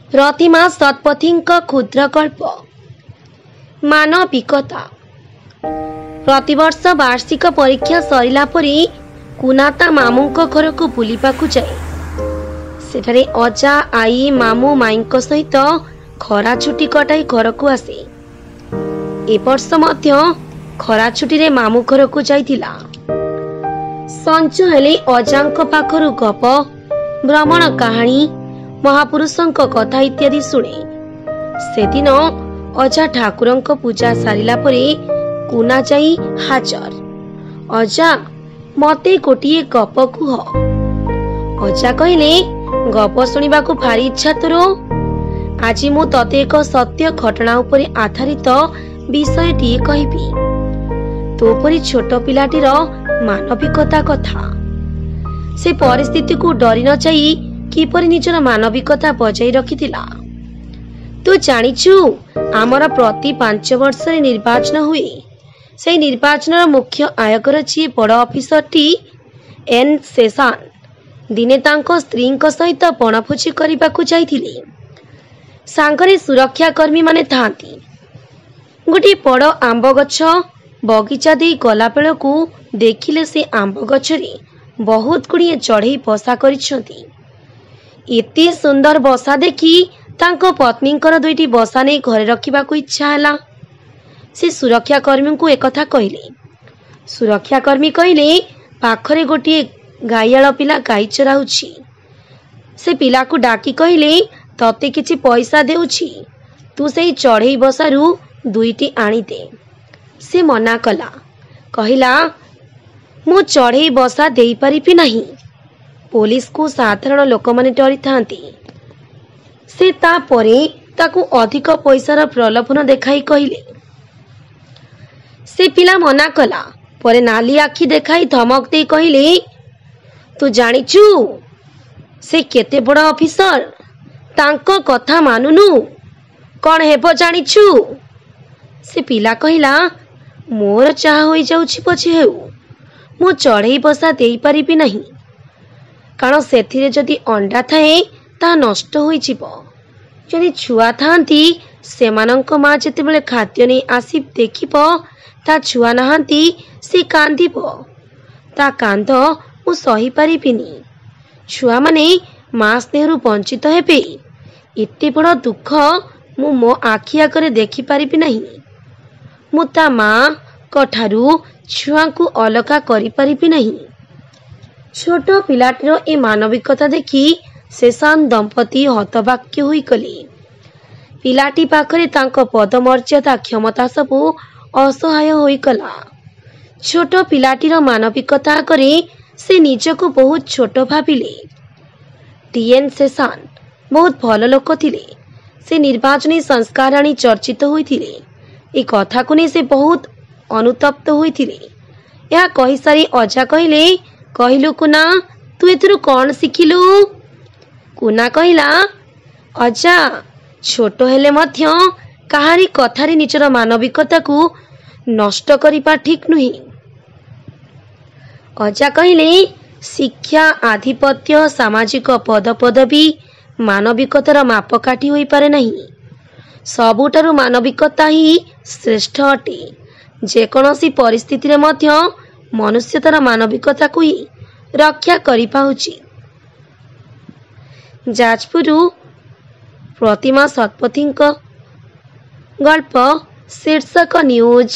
प्रतिमा शतपथीଙ୍କ क्षुद्र गल्प मानविकता। प्रतिवर्ष वार्षिक परीक्षा सरिला परे कुना मामूंक घर को बुलिबाकू जाए। सेठारे अजा आई मामू माईंक सहित खरा छुट्टी कटाई घर को आसे। ए वर्ष मध्य खरा छुट्टी रे मामू घर को जाइथिला। संच हेले अजांक पाखरु गप, भ्रमण कहानी, महापुरुषंक कथा इत्यादि शुणे। से दिन अजा ठाकुरंक पूजा सारिला परे कुना जाई हाजर। अजा मते गोटिए गप कुह। अजा कहले, गप शुणिबाकू भारी इच्छा तोर। आज मु तते एक सत्य घटना उपरे आधारित विषयटी कहिबी। तोपरी छोट पिलाटीर मानविकता कथा। से परिस्थिति को डरी न जाई किपरि निजर मानविकता बजाई रखिथिला। तू जानिछु आमर प्रति 5 वर्ष रे निर्वाचन हुए। से निर्वाचन मुख्य आयकर जी बड़ ऑफिसर टी एन शेषान दिने तांको स्त्रींक सहित बनभोजी करबाकू जाइथिले। सांगरे सुरक्षा कर्मी माने थांती। गोटे बड़ आंब गछ बगीचा दे गला बेलकू देखिले से आंब गछरे बहुत गुड़िए चढ़ई बसा करिसंती। एते सुंदर बसा देखी तांको पत्नींकर दुईटी बसा नहीं घरे रखिबाकू इच्छा हैला। से सुरक्षा कर्मी को एकथा कहले। सुरक्षा कर्मी कहले, पाखरे गोटे गाईयाल पिला गाई चराउछि। से पिला को डाकी कहले, तते किछि पैसा देउछि, तू सेई चढ़ई बसारू दुईटी आनी दे। से मना कला, कहिला, मु चढ़ई बसा देई परिबि नाही। पुलिस को साधारण लोक माने डरी थांती। से ता परे ताकू अधिक पैसार प्रलोभन देखाई कहले। से पिला मना कला। परे नाली आखि देखाई धमक दे कहले, तू जानिचु से केते बड़ ऑफिसर, तांको कथा मानुनु, कौन हेबो जानिचु। से पिला कहिला, मोर चाह होई जाउछि पछे हेउ, मु चढ़ई बसा देई परिबि नाही। कारण सेथिरे जदि अंडा थाए ता नष्ट होई जिवो। जदि छुआ थांती सेमानंक मां जेतेबेले खाद्य नै आसी देखिबो ता छुआ नाहांती से कांदिबो। ता कांद मु सही परिबिनी। छुआ माने मां स्नेहरु वंचित हेबे। एते बड़ दुख मु मो आखि आगरे देखि परिबि नाही। मु ता मां कठारु छुआ को अलगा करि परिबि नाही। छोट पिलाटीर ए मानविकता देखी शेषान दंपति हतवाक्य होई गले। पिलाटी पाखरे तांको पदमर्यादा क्षमता सबू असहाय होई गला। छोट पिलाटीर मानविकता करे से निजको बहुत छोट भाविले। टीएन शेषान बहुत भल लोक थिले। से निर्वाचनी संस्कार आनी चर्चित होइथिले। ए कथा को नै से बहुत अनुतप्त होइथिले। या कहि सारी अजा कहले, कहिलु कुना, तू एथुरु कौन शिखिलु। कुना कहिला, अजा छोट हेले मध्य काहारी कथारे निजर मानविकता को नष्ट करिपा ठीक नुही। अजा कहले, शिक्षा, आधिपत्य, सामाजिक पद पदवी मानविकतार मापकाठी होई पारे नहीं। सबुठारु मानविकता ही श्रेष्ठ अटे। जेकोनोसी परिस्थिति रे मध्य मनुष्य तार मानविकता को ही रक्षा करि पाउछि। जाजपुरु प्रतिमा शतपथीଙ୍କ गल्प शीर्षक न्यूज।